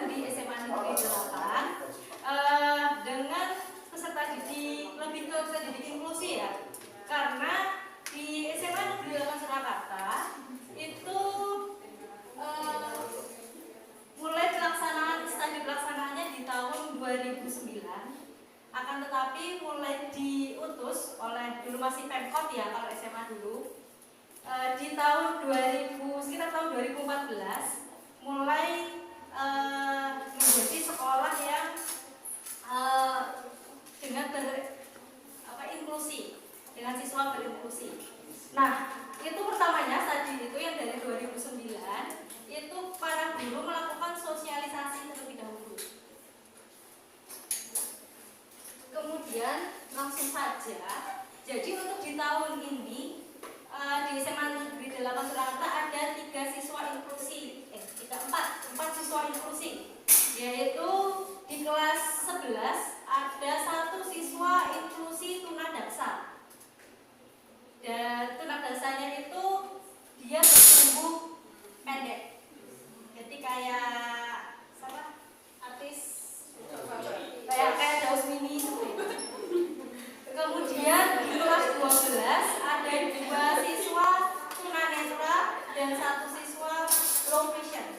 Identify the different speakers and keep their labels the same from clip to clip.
Speaker 1: pembelajaran di SMA Negeri 8 dengan peserta didik lebih ke peserta didik inklusi ya, karena di SMA Negeri 8 Surakarta itu mulai studi pelaksanaannya di tahun 2009, akan tetapi mulai diutus oleh dulu masih Pemkot ya kalau SMA dulu, di tahun sekitar tahun 2014 mulai menjadi sekolah yang dengan inklusi, dengan siswa berinklusi. Nah, itu pertamanya tadi itu yang dari 2009 itu para guru melakukan sosialisasi terlebih dahulu. Kemudian langsung saja, jadi untuk di tahun ini di SMA Negeri 8 Surakarta ada 4 siswa inklusi, yaitu di kelas 11 ada 1 siswa inklusi tunadaksa, dan tunadaksanya itu dia bertumbuh pendek, jadi kayak artis kayak Daus Mini seperti itu. Kemudian di kelas 12 ada 2 siswa tunanetra dan 1 siswa low vision.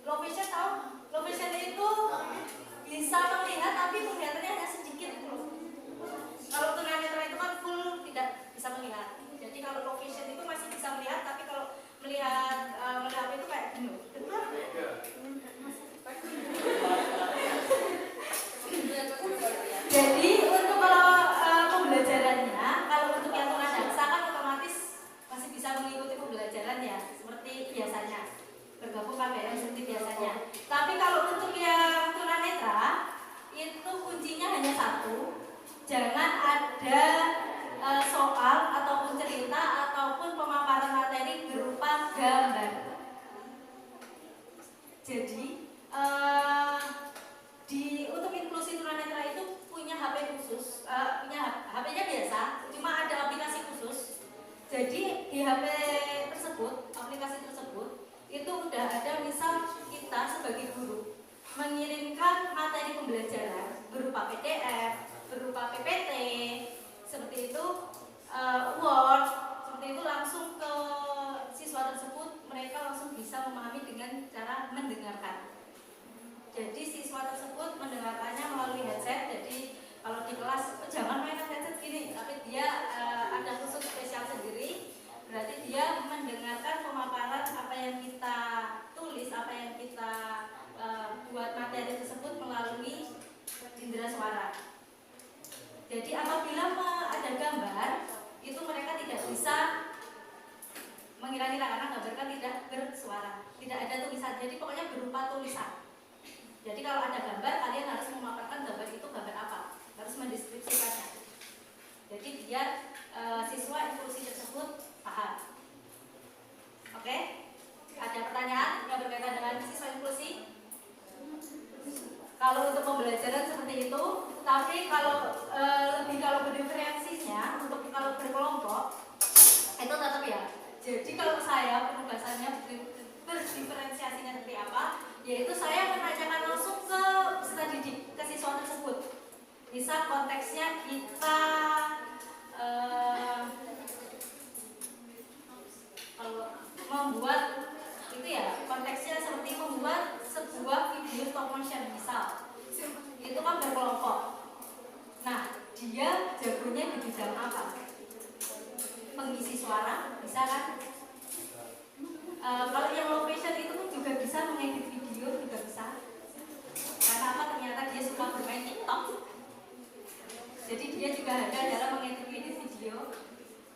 Speaker 1: Low vision tahu? Low vision itu bisa melihat tapi penglihatannya hanya sedikit gitu. Kalau tunanetra itu kan full tidak bisa melihat. Jadi kalau low vision itu masih bisa melihat, tapi kalau melihat itu kayak gini. Jadi untuk kalau pembelajarannya, kalau untuk yang tunadaksa kan otomatis masih bisa mengikuti pembelajaran ya seperti biasanya, bergabung KBM seperti biasanya. Tapi kalau untuk yang tunanetra itu kuncinya hanya 1, jangan ada soal ataupun cerita ataupun pemaparan materi berupa gambar. Jadi untuk inklusi tunanetra itu punya HP khusus, HP-nya biasa, cuma ada aplikasi khusus. Jadi di HP tersebut, aplikasi tersebut itu udah ada, misal kita sebagai guru mengirimkan materi pembelajaran berupa PDF, berupa PPT, seperti itu, Word, seperti itu langsung ke siswa tersebut, mereka langsung bisa memahami dengan cara mendengarkan. Jadi siswa tersebut mendengarkannya melalui headset. Jadi kalau di kelas jangan main headset gini, tapi dia ada khusus spesial sendiri. Berarti dia mendengarkan pemaparan apa yang kita tulis, apa yang kita buat materi tersebut melalui indera suara. Jadi apabila ada gambar, itu mereka tidak bisa mengira-ngira karena gambar kan tidak bersuara, tidak ada tulisan. Jadi pokoknya berupa tulisan. Jadi kalau ada gambar, kalian harus memaparkan gambar itu gambar apa, harus mendeskripsikannya. Jadi biar siswa inklusi tersebut paham. Oke? Ada pertanyaan yang berkaitan dengan siswa inklusi? Kalau untuk pembelajaran seperti itu, tapi kalau kalau berdiferensinya untuk kalau berkelompok itu tetap ya. Jadi kalau saya penugasannya berdiferensiasinya seperti apa? Yaitu saya menanyakan langsung ke peserta didik, ke siswa tersebut. Misal konteksnya kita kalau membuat itu ya, konteksnya seperti membuat sebuah video stop motion misal, itu kan berkelompok. Nah, dia jagonya di bidang apa? Pengisi suara, bisa kan? Kalau yang low vision itu pun juga bisa mengedit video, juga bisa. Karena apa? Ternyata dia suka bermain TikTok. Jadi dia juga ada dalam mengedit video.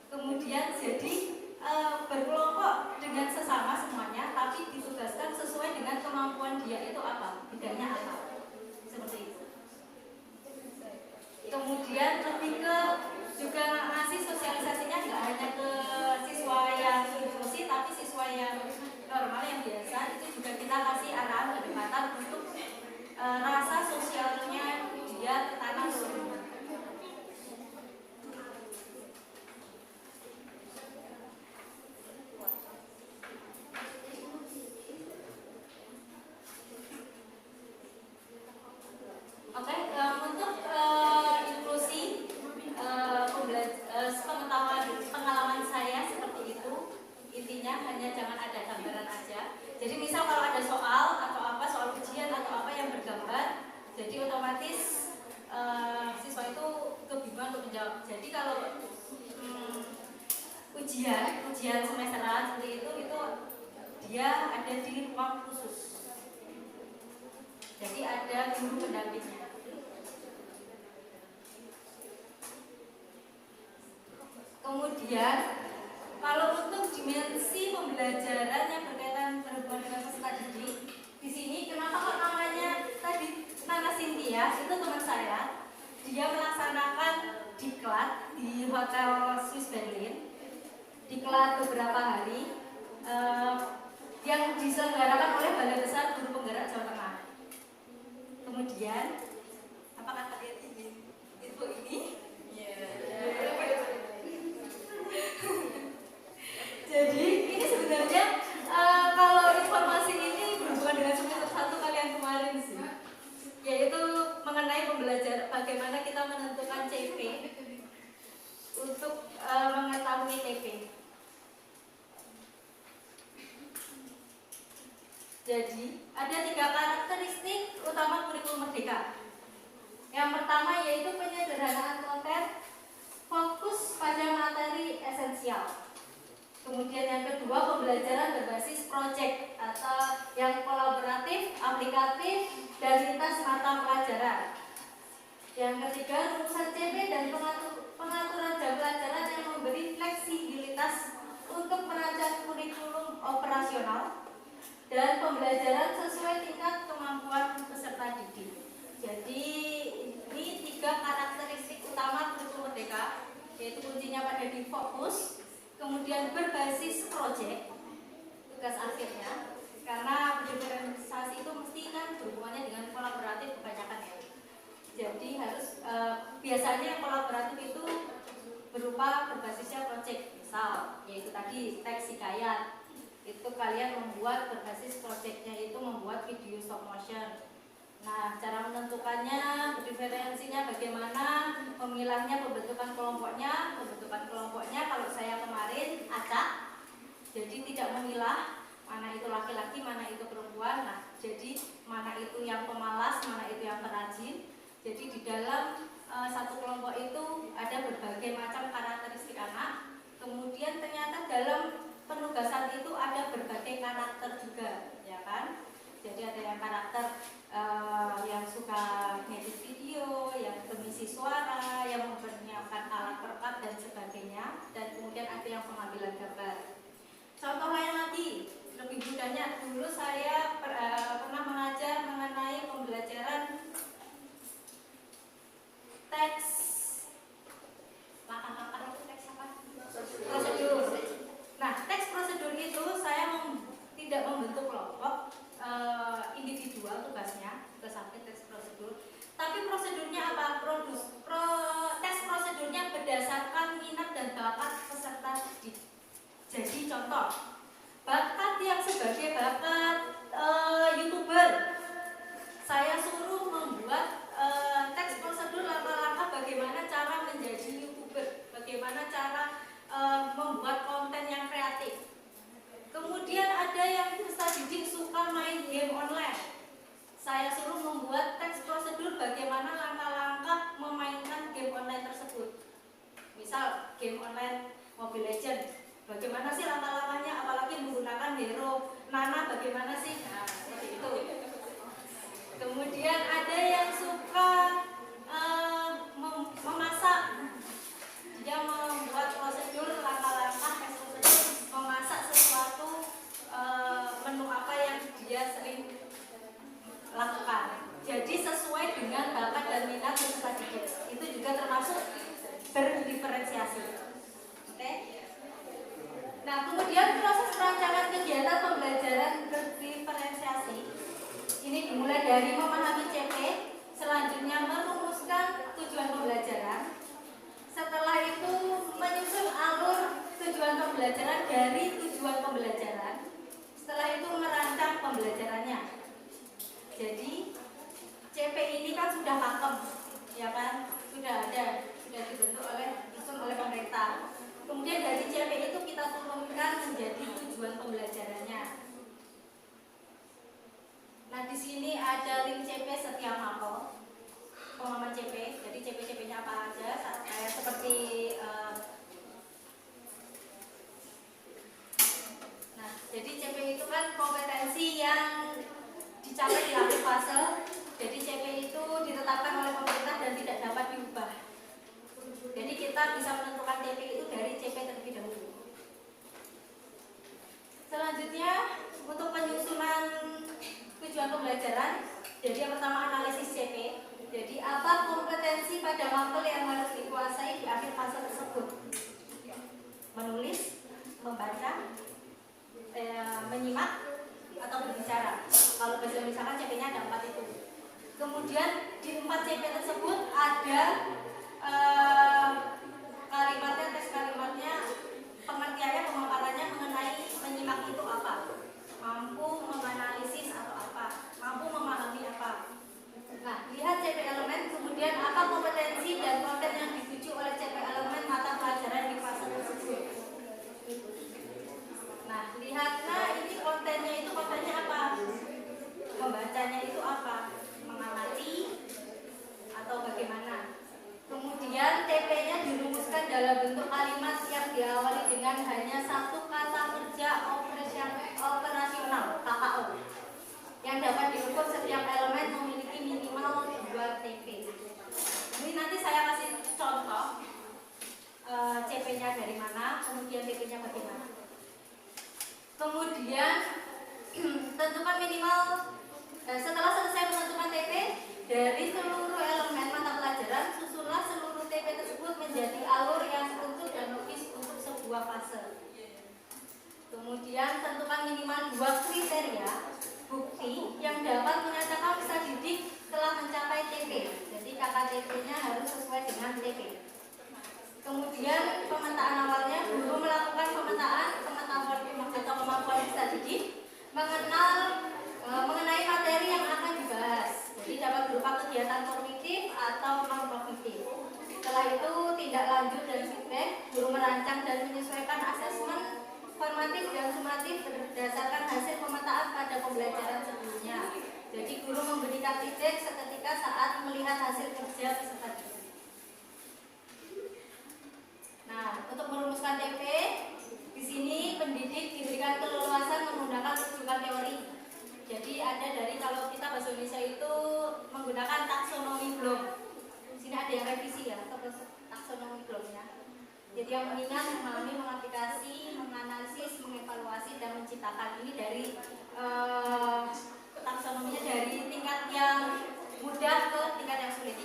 Speaker 1: Kemudian jadi berkelompok dengan sesama semuanya, tapi ditugaskan sesuai dengan kemampuan dia itu apa, bidangnya apa, seperti itu. Kemudian lebih ke juga ngasih sosialisasinya nggak hanya ke siswa yang inklusi, tapi siswa yang normal yang biasa itu juga kita kasih arahan pendekatan untuk rasa sosialnya dia tertanam dulu. Jadi otomatis siswa itu kebingungan untuk menjawab. Jadi kalau ujian semesteran seperti itu dia ada di ruang khusus. Jadi ada guru pendampingnya. Kemudian kalau untuk dimensi pembelajaran yang berhubungan dengan peserta didik, di sini kenapa kok namanya tadi Nana Cynthia itu teman saya, dia melaksanakan diklat di Hotel Swiss Berlin, diklat beberapa hari yang diselenggarakan oleh Balai Besar Guru Penggerak Jawa Tengah. Kemudian apakah kalian ingin info ini? Jadi ini sebenarnya kalau informasi ini berhubungan dengan semester 1 kalian kemarin sih, yaitu mengenai pembelajaran bagaimana kita menentukan CP untuk mengetahui TP. Jadi ada 3 karakteristik utama kurikulum merdeka. Yang pertama yaitu penyederhanaan konten, fokus pada materi esensial. Kemudian yang kedua pembelajaran berbasis proyek atau yang kolaboratif, aplikatif, dan lintas mata pelajaran. Yang ketiga rumusan CP dan pengaturan jam pelajaran yang memberi fleksibilitas untuk merancang kurikulum operasional dan pembelajaran sesuai tingkat kemampuan peserta didik. Jadi ini 3 karakteristik utama kurikulum merdeka, yaitu kuncinya pada di fokus, kemudian berbasis proyek, tugas akhirnya, karena berdiferensiasi itu mesti kan berhubungannya dengan kolaboratif kebanyakan ya. Jadi harus biasanya yang kolaboratif itu berupa berbasisnya proyek, misal yaitu tadi teks hikayat, itu kalian membuat berbasis proyeknya itu membuat video stop motion. Nah, cara menentukannya, diferensinya bagaimana, memilahnya, pembentukan kelompoknya kalau saya kemarin acak, jadi tidak memilah mana itu laki-laki, mana itu perempuan. Nah, jadi mana itu yang pemalas, mana itu yang perajin. Jadi di dalam satu kelompok itu ada berbagai macam karakteristik anak. Kemudian ternyata dalam penugasan itu ada berbagai karakter juga, ya kan? Jadi ada yang karakter yang suka ngedit video, yang pengisi suara, yang mempersiapkan alat perekat dan sebagainya, dan kemudian ada yang pengambilan gambar. Contoh lain lagi, lebih mudahnya, dulu saya pernah mengajar mengenai pembelajaran teks langkah-langkah itu teks apa? Prosedur. Nah, teks prosedur itu saya tidak membentuk kelompok individual tugasnya, tugas akhir teks prosedur. Tapi prosedurnya apa? Teks prosedurnya berdasarkan minat dan bakat peserta didik. Jadi contoh, bakat yang sebagai bakat YouTuber, saya suruh membuat teks prosedur langkah-langkah bagaimana cara menjadi YouTuber, bagaimana cara membuat konten yang kreatif. Kemudian ada yang peserta didik suka main game online. Saya suruh membuat teks prosedur bagaimana langkah-langkah memainkan game online tersebut. Misal game online Mobile Legends, bagaimana sih langkah-langkahnya, apalagi menggunakan hero Nana, bagaimana sih? Nah, seperti itu. Kemudian ada yang suka memasak. Dia membuat prosedur langkah-langkah teks prosedur memasak sesuatu menu apa yang dia sering lakukan. Jadi sesuai dengan bakat dan minat peserta didik. Itu juga termasuk berdiferensiasi. Oke? Nah, kemudian proses perancangan kegiatan pembelajaran berdiferensiasi ini dimulai dari memahami CP, selanjutnya merumuskan tujuan pembelajaran. Setelah itu menyusun alur tujuan pembelajaran dari tujuan pembelajaran. Setelah itu merancang pembelajarannya. Jadi CP ini kan sudah pakem, ya kan? Sudah dibentuk disusun oleh pemerintah. Kemudian dari CP itu kita turunkan menjadi tujuan pembelajarannya. Nah, di sini ada link CP setiap mapel. pemahaman CP. Jadi CP-CP-nya apa aja, kayak seperti nah, jadi CP itu kan kompetensi yang dicapai di akhir fase. Jadi CP itu ditetapkan oleh pemerintah dan tidak dapat diubah. Jadi kita bisa menentukan CP itu dari CP terlebih dahulu. Selanjutnya untuk penyusunan tujuan pembelajaran. Jadi yang pertama analisis CP. Jadi apa kompetensi pada mapel yang harus dikuasai di akhir fase tersebut? Menulis, membaca, menyimak, atau berbicara. Kalau bahasa misalkan CP-nya ada 4 itu. Kemudian di 4 CP tersebut ada kalimatnya, tes kalimatnya, pengertiannya, pemaparannya mengenai menyimak itu apa, mampu menganalisis atau apa, mampu memahami apa. Nah, lihat CP elemen, kemudian apa kompetensi dan konten yang dituju oleh CP elemen mata pelajaran di fase tersebut. Nah, lihatlah ini kontennya apa? Membacanya itu apa? Mengamati atau bagaimana? Kemudian TP-nya dirumuskan dalam bentuk kalimat yang diawali dengan hanya satu kata kerja operasional (KKO) yang dapat diukur setiap elemen memiliki minimal 2 TP. Ini nanti saya kasih contoh CP-nya dari mana, kemudian TP-nya bagaimana. Kemudian tentukan minimal setelah selesai menentukan TP dari seluruh elemen mata pelajaran, susunlah seluruh TP tersebut menjadi alur yang struktur dan logis untuk sebuah fase. Kemudian tentukan minimal 2 kriteria bukti yang dapat menyatakan peserta didik telah mencapai TP. Jadi KKTP-nya harus sesuai dengan TP. Kemudian pemetaan awalnya, guru melakukan pemetaan pengetahuan atau kemampuan peserta didik mengenai materi yang akan dibahas. Jadi dapat berupa kegiatan kognitif atau non kognitif. Setelah itu tindak lanjut dan feedback, guru merancang dan menyesuaikan asesmen formatif dan sumatif berdasarkan hasil pemetaan pada pembelajaran sebelumnya. Jadi guru memberikan feedback seketika saat melihat hasil kerja peserta didik. Nah, untuk merumuskan TP, di sini pendidik diberikan keleluasan menggunakan rujukan teori. Jadi ada dari, kalau kita bahasa Indonesia itu menggunakan taksonomi Bloom. Di sini ada yang revisi ya, taksonomi Bloom ya. Jadi yang mengingat, memahami, mengaplikasi, menganalisis, mengevaluasi dan menciptakan. Ini dari taksonominya dari tingkat yang mudah ke tingkat yang sulit.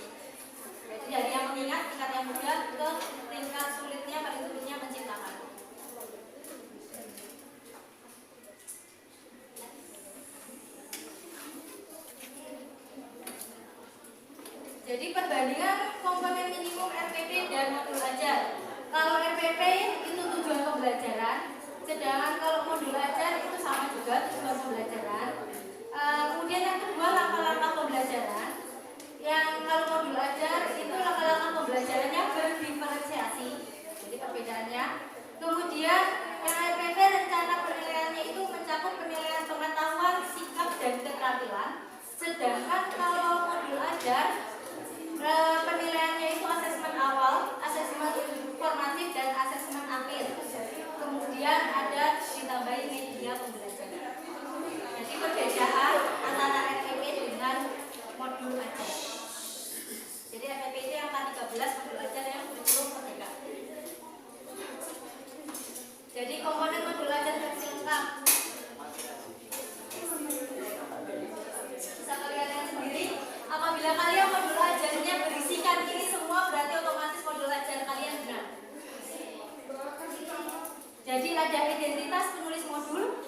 Speaker 1: Jadi dari yang mengingat tingkat yang mudah ke tingkat sulitnya, paling sulitnya menciptakan. Jadi perbandingan komponen minimum RPP dan modul ajar. Kalau RPP itu tujuan pembelajaran, sedangkan kalau modul ajar itu sama juga tujuan pembelajaran. Kemudian yang kedua langkah-langkah pembelajaran. Yang kalau modul ajar itu langkah-langkah pembelajarannya berdiferensiasi, jadi perbedaannya. Kemudian yang RPP rencana penilaiannya itu mencakup penilaian pengetahuan, sikap dan keterampilan. Sedangkan kalau modul ajar penilaiannya itu asesmen awal, asesmen formatif dan asesmen akhir. Kemudian ada ditambahi media pembelajaran. Jadi perbedaan antara RPP dengan modul ajar. Jadi RPP itu yang K13, modul ajar yang kurikulum merdeka. Jadi komponen modul ajar versi lengkap. Bisa kalian lihat sendiri. Apabila kalian modul ajarnya berisikan ini semua, berarti otomatis modul ajar kalian benar. Jadi ada identitas penulis modul,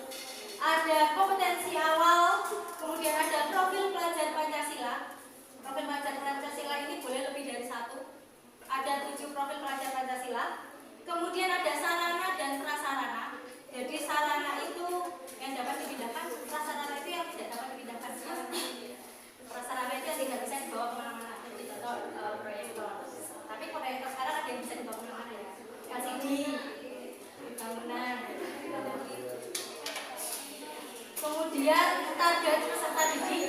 Speaker 1: ada kompetensi awal, kemudian ada profil pelajar Pancasila. Profil pelajar Pancasila ini boleh lebih dari 1. Ada 7 profil pelajar Pancasila. Kemudian ada sarana dan prasarana. Jadi sarana itu yang dapat dipindahkan, prasarana itu yang tidak dapat dipindahkan. Prasarana itu yang tidak bisa dibawa kemana-mana. Jadi contoh proyektor. Tapi proyektor sekarang ada yang bisa dibawa kemana-mana ya. LCD, bangunan. Kemudian target peserta didik.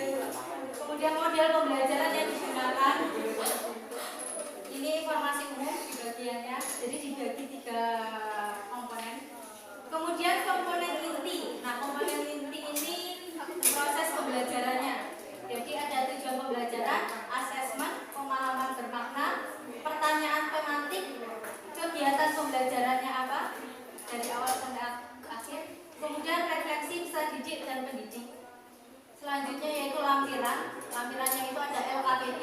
Speaker 1: Kemudian Kemudian model pembelajaran yang digunakan, ini informasi umum di bagiannya, jadi dibagi 3 komponen. Kemudian komponen inti. Nah, komponen inti ini proses pembelajarannya. Jadi ada tujuan pembelajaran, asesmen, pemahaman bermakna, pertanyaan tematik, kegiatan pembelajarannya apa dari awal sampai akhir, kemudian refleksi pesan didik dan pendidik. Selanjutnya yaitu lampiran. Lampirannya itu ada LKPD,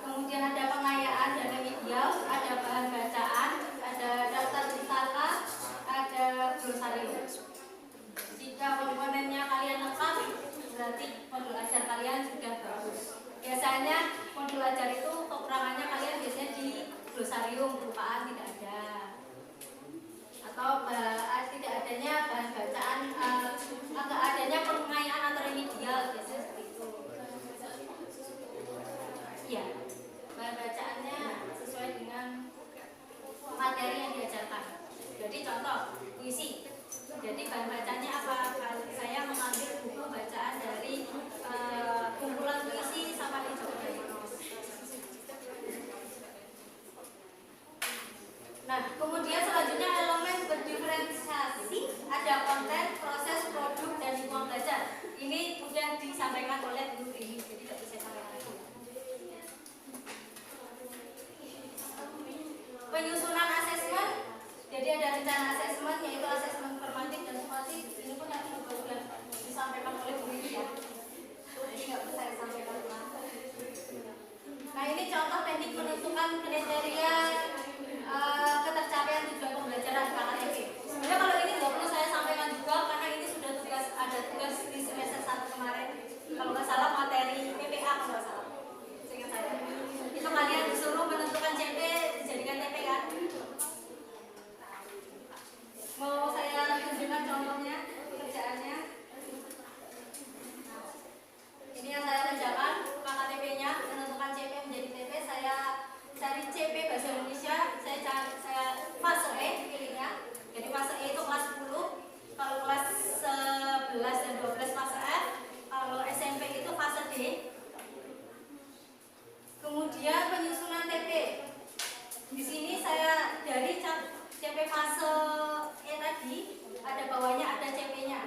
Speaker 1: kemudian ada pengayaan dan remedial, ada bahan bacaan, ada daftar pustaka, ada glosarium. Jika komponennya kalian lengkap, berarti modul ajar kalian sudah bagus. Biasanya modul ajar itu kekurangannya kalian biasanya di glosarium, perlupaan tidak ada, atau tidak adanya bahan bacaan, agak adanya pengayaan atau remedial, biasanya seperti itu. Iya, bahan bacaannya sesuai dengan materi yang diajarkan. Jadi contoh puisi. Jadi bahan bacanya apa? Saya mengambil buku bacaan dari kumpulan puisi Sampah Hijau. Nah, kemudian selanjutnya elemen berdiferensiasi, ada konten, proses, produk, dan lingkungan belajar. Ini sudah disampaikan oleh guru ini, jadi tidak bisa sampaikan lagi. Penyusunan asesmen, jadi ada rencana asesmen, yaitu asesmen formatif dan sumatif. Ini pun nanti juga sudah disampaikan oleh guru ini ya, jadi nggak bisa saya sampaikan ulang. Nah, ini contoh teknik menentukan kriteria ketercapaian tujuan pembelajaran KKTP. Sebenarnya kalau ini nggak perlu saya sampaikan juga karena ini sudah ada tugas di semester 1 kemarin. Kalau nggak salah materi PPA kalau nggak salah. Seingat saya. Itu kalian disuruh menentukan CP dijadikan TPA. Mau saya tunjukkan contohnya pekerjaannya. Ini yang saya kerjakan KKTP-nya, menentukan CP menjadi TP. Saya cari CP bahasa Indonesia, saya fase E pilihnya. Jadi fase E itu kelas 10, kalau kelas 11 dan 12 fase F, kalau SMP itu fase D. Kemudian penyusunan TP. Di sini saya dari CP fase E tadi, ada bawahnya ada CP-nya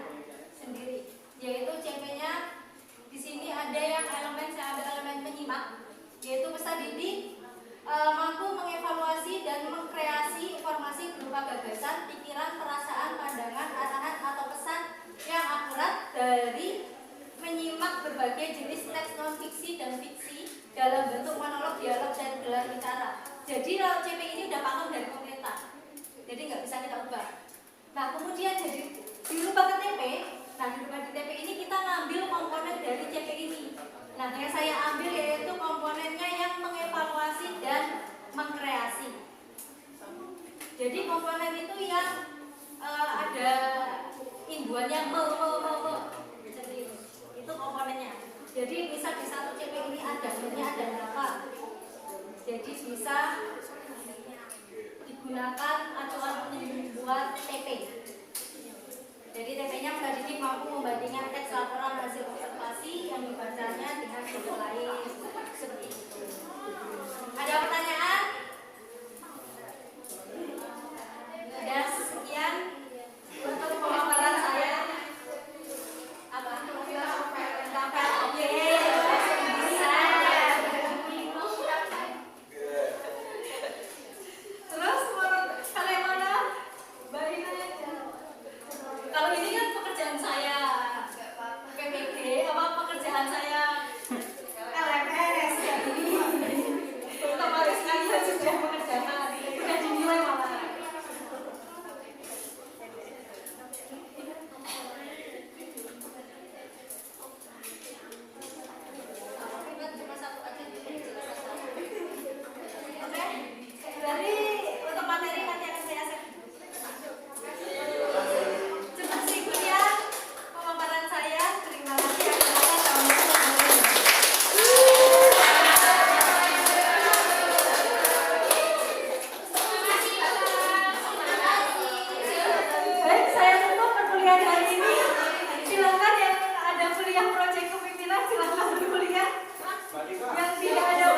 Speaker 1: sendiri, yaitu CP-nya di sini ada yang elemen, saya ambil elemen penyimak, yaitu pesan didik, mampu mengevaluasi dan mengkreasi informasi berupa gagasan, pikiran, perasaan, pandangan, arahan atau pesan yang akurat dari menyimak berbagai jenis teks non-fiksi dan fiksi dalam bentuk monolog, dialog, dan gelar bicara. Jadi kalau CP ini udah pakem dari pemerintah, jadi nggak bisa kita ubah. Nah, kemudian jadi dirubah ke TP. Nah, dirubah di TP ini kita ngambil komponen dari CP ini. Nah, yang saya ambil yaitu komponennya yang mengevaluasi dan mengkreasi. Jadi komponen itu yang ada imbuannya me. Jadi itu komponennya. Jadi bisa di satu CP ini ada berapa. Jadi bisa digunakan acuan membuat TP. Jadi TP-nya pesan didik mampu membandingkan teks laporan hasil observasi yang dibacanya dengan sumber lain. Seperti itu. Ada pertanyaan? Sudah sekian untuk pemaparan saya. Apa? Oke. Bisa. Terus kalian mana? Baik aja. Kalau ini kan pekerjaan saya PPG, apa pekerjaan saya LMS, jadi otomatis kalian sudah mengerjakan, sudah dinilai malah. Cuma satu aja. Oke, dari untuk materi nanti akan saya share. Cepat sih ya pemaparan saya. Terima kasih. silakan kuliah. Yang tidak ada